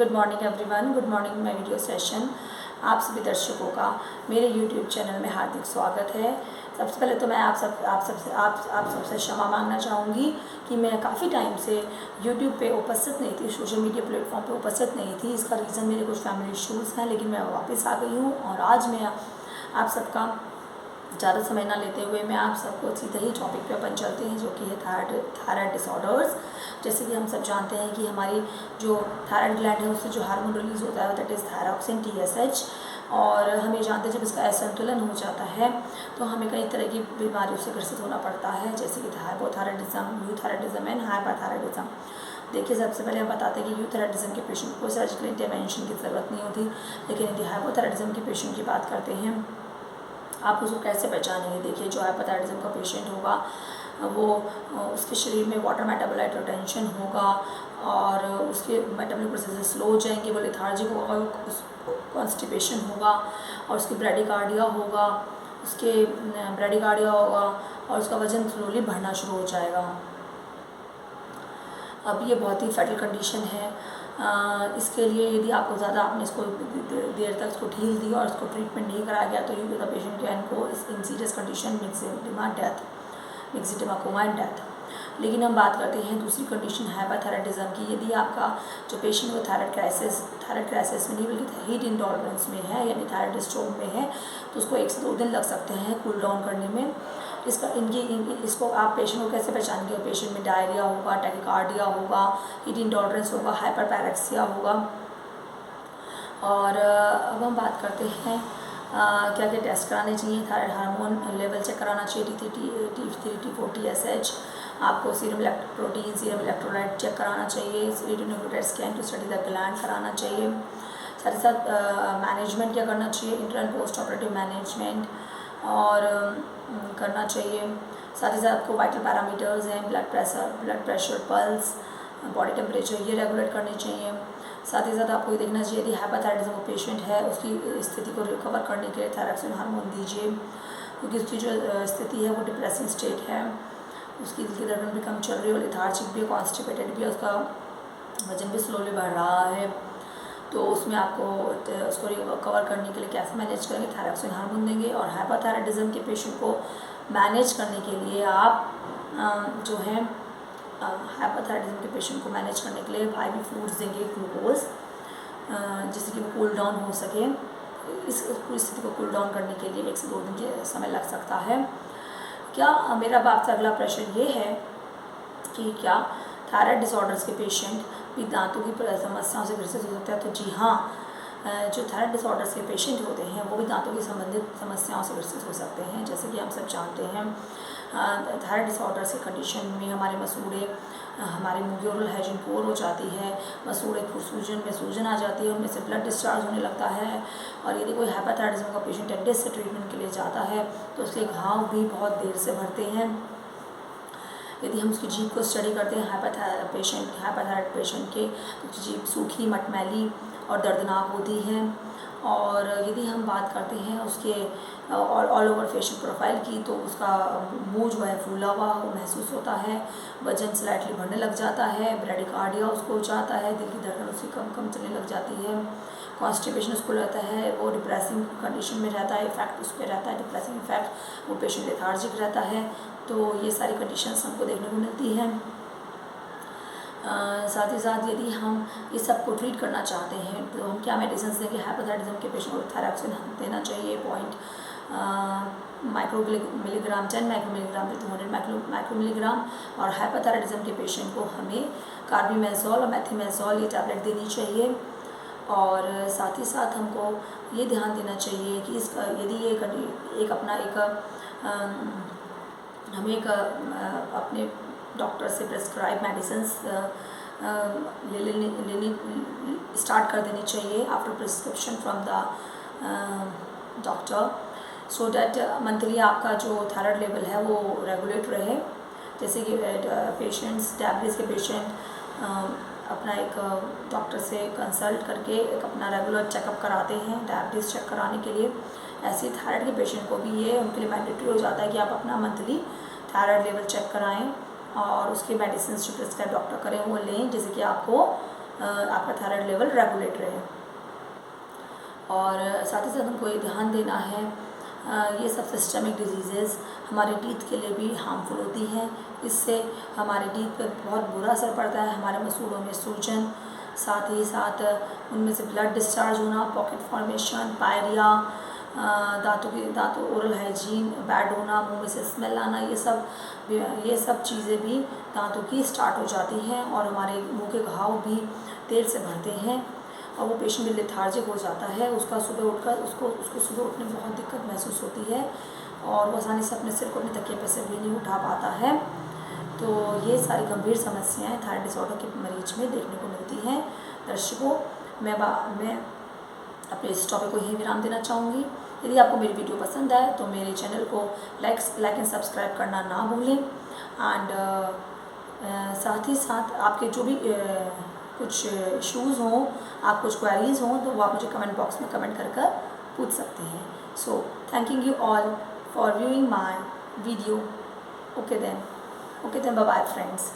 Good morning everyone, good morning my video session. आप सभी दर्शकों का मेरे यूट्यूब चैनल में हार्दिक स्वागत है। सबसे पहले तो मैं आप सबसे क्षमा मांगना चाहूँगी कि मैं काफ़ी टाइम से यूट्यूब पे उपस्थित नहीं थी, सोशल मीडिया प्लेटफॉर्म पे उपस्थित नहीं थी। इसका रीज़न मेरे कुछ फैमिली इश्यूज़ हैं, लेकिन मैं वापस आ गई हूँ और आज मैं आप सबका ज़्यादा समय ना लेते हुए मैं आप सबको सीधे ही टॉपिक पे अपन चलते हैं, जो कि है थायराइड डिसऑर्डर्स। जैसे कि हम सब जानते हैं कि हमारी जो थायराइड ग्लैंड है उससे जो हार्मोन रिलीज़ होता है दैट इज़ थायरॉक्सिन TSH, और हम ये जानते हैं जब इसका असंतुलन हो जाता है तो हमें कई तरह की बीमारियों से ग्रसित होना पड़ता है, जैसे कि हाइपोथायराइडिज्म, यूथायराइडिज्म एंड हाइपरथायराइडिज्म। देखिए, सबसे पहले हम बताते हैं कि यूथायराइडिज्म के पेशेंट को सर्जिकल इंटरवेंशन की ज़रूरत नहीं होती, लेकिन यदि हाइपोथायराइडिज्म के पेशेंट की बात करते हैं आप उसको कैसे पहचानेंगे। देखिए, जो हाइपोथायराइडिज्म का पेशेंट होगा वो उसके शरीर में वाटर मेटाबोलाइट रिटेंशन होगा और उसके मेटाबॉलिक प्रोसेस स्लो हो जाएंगे, वो लेथार्जिक होगा, कॉन्स्टिपेशन होगा और उसकी ब्रैडिकार्डिया होगा, और उसका वज़न स्लोली बढ़ना शुरू हो जाएगा। अब ये बहुत ही फैटल कंडीशन है। इसके लिए यदि आपको ज़्यादा आपने इसको देर तक इसको ढील दी और इसको ट्रीटमेंट नहीं कराया गया तो the patient can go in serious condition myxoedema coma and death. लेकिन हम बात करते हैं दूसरी कंडीशन हाइपरथायराइडिज्म की। यदि आपका जो पेशेंट वो थायराइड क्राइसिस में नहीं बल्कि हीट इंटॉलरेंस में है यानी थायराइड स्ट्रोक में है, तो उसको 1 से 2 दिन लग सकते हैं कूल डाउन करने में। इसको आप पेशेंट को कैसे पहचानेंगे। पेशेंट में डायरिया होगा, टैकिकार्डिया होगा, हीट इंटॉलरेंस होगा, हाइपरपैरेक्सिया होगा। और अब हम बात करते हैं क्या क्या टेस्ट कराने चाहिए। थायराइड हार्मोन लेवल चेक कराना चाहिए, T3, T4, TSH। आपको serum protein, serum electrolyte check कराना चाहिए, radionucleotide scan to study the gland कराना चाहिए। साथ ही साथ मैनेजमेंट क्या करना चाहिए, inter and post operative management और करना चाहिए। साथ ही साथ आपको वाइटल पैरामीटर्स हैं, blood pressure, pulse, body temperature, ये रेगुलेट करने चाहिए। साथ ही साथ आपको ये देखना चाहिए यदि हाइपरथायराइडिज्म का पेशेंट है उसकी स्थिति को रिकवर करने के लिए थायरॉक्सिन हार्मोन दीजिए, क्योंकि उसकी जो स्थिति है वो डिप्रेसिंग स्टेट है। उसकी दिल की धड़कन भी कम चल रही है, लेथार्जिक भी है, कॉन्स्टिपेटेड भी है, उसका वजन भी स्लोली बढ़ रहा है। तो उसमें आपको उसको रिकवर करने के लिए कैसे मैनेज करेंगे, थायरॉक्सिन हार्मोन देंगे। और हाइपरथायराइडिज्म के पेशेंट को मैनेज करने के लिए आप जो है हाइपरथायराइडिज्म के पेशेंट को मैनेज करने के लिए IV फ्लूइड्स देंगे, ग्लूकोज, जिससे कि वो कूल डाउन हो सके। इस पूरी स्थिति को कूल डाउन करने के लिए 1 से 2 दिन के समय लग सकता है। क्या मेरा आपसे अगला प्रश्न ये है कि क्या थायराइड डिसऑर्डर्स के पेशेंट भी दांतों की समस्याओं से ग्रसित हो सकते हैं। तो जी हाँ, जो थायराइड डिसऑर्डर्स के पेशेंट होते हैं वो भी दांतों की संबंधित समस्याओं से ग्रसित हो सकते हैं। जैसे कि हम सब जानते हैं थायराइड डिसऑर्डर्स की कंडीशन में हमारे मसूड़े, हमारे मुंह की ओरल हाइजीन पोर हो जाती है, मसूड़े में सूजन आ जाती है, उनमें से ब्लड डिस्चार्ज होने लगता है। और यदि कोई हाइपरथायराइडिज्म का पेशेंट टेंडिस से ट्रीटमेंट के लिए जाता है तो उसके घाव भी बहुत देर से भरते हैं। यदि हम उसकी जीभ को स्टडी करते हैं हाइपरथायराइड पेशेंट के, तो उसकी जीभ सूखी, मटमैली और दर्दनाक होती है। और यदि हम बात करते हैं उसके ऑल ओवर फेशियल प्रोफाइल की, तो उसका मुंह जो है फूला हुआ महसूस होता है, वजन स्लाइटली बढ़ने लग जाता है, ब्रैडिकार्डिया उसको हो जाता है, दिल की धड़कन उसकी कम चलने लग जाती है, कॉन्स्टिपेशन उसको रहता है, वो डिप्रेसिंग कंडीशन में रहता है, इफेक्ट उस पर रहता है डिप्रेसिंग इफेक्ट, वो पेशेंट लेथार्जिक रहता है। तो ये सारी कंडीशंस हमको देखने को मिलती हैं। साथ ही साथ यदि हम ये सब को ट्रीट करना चाहते हैं तो हम क्या मेडिसिन देंगे। हाइपरथायराइडिज्म के पेशेंट को थायरॉक्सिन देना चाहिए 0.10 माइक्रोमिलीग्राम to 200 माइक्रोमिलीग्राम। और हाइपरथायराइडिज्म के पेशेंट को हमें कार्बिमेज़ोल और मेथिमेज़ोल ये टैबलेट देनी चाहिए। और साथ ही साथ हमको ये ध्यान देना चाहिए कि यदि ये हमें अपने डॉक्टर से प्रेस्क्राइब मेडिसिन्स लेनी स्टार्ट कर देनी चाहिए after prescription from the doctor, so that monthly आपका जो थायराइड लेवल है वो रेगुलेट रहे। जैसे कि पेशेंट्स, डायबिटीज़ के पेशेंट अपना एक डॉक्टर से कंसल्ट करके एक अपना रेगुलर चेकअप कराते हैं डायबिटीज़ चेक कराने के लिए। ऐसे ही थायराइड के पेशेंट को भी ये उनके लिए मैंडेटरी हो जाता है कि आप अपना मंथली थायराइड लेवल चेक कराएं और उसके मेडिसिन जो प्रिस्क्राइब डॉक्टर करें वो लें, जैसे कि आपको आपका थायराइड लेवल रेगुलेट रहे। और साथ ही साथ हमको ये ध्यान देना है, ये सब सिस्टमिक डिजीज़ेज़ हमारे टीथ के लिए भी हार्मफुल होती हैं। इससे हमारे टीथ पर बहुत बुरा असर पड़ता है, हमारे मसूड़ों में सूजन, साथ ही साथ उनमें से ब्लड डिस्चार्ज होना, पॉकेट फॉर्मेशन, पायरिया, दांतों ओरल हाइजीन बैड होना, मुंह में से स्मेल आना, ये सब चीज़ें भी दांतों की स्टार्ट हो जाती हैं और हमारे मुंह के घाव भी देर से भरते हैं और वो पेशेंट भी लेथार्जिक हो जाता है। उसको सुबह उठने में बहुत दिक्कत महसूस होती है और वो आसानी से अपने सिर को अपने तकिए पर से भी नहीं उठा पाता है। तो ये सारी गंभीर समस्याएं थायराइड डिसऑर्डर के मरीज में देखने को मिलती हैं। दर्शकों, मैं अपने इस टॉपिक को यही विराम देना चाहूँगी। यदि आपको मेरी वीडियो पसंद आए तो मेरे चैनल को लाइक एंड सब्सक्राइब करना ना भूलें। एंड साथ ही साथ आपके जो भी कुछ इश्यूज़ हों, आप कुछ क्वेरीज़ हों, तो वो आप मुझे कमेंट बॉक्स में कमेंट कर पूछ सकते हैं। So thanking you all for viewing my video. Okay then bye bye friends.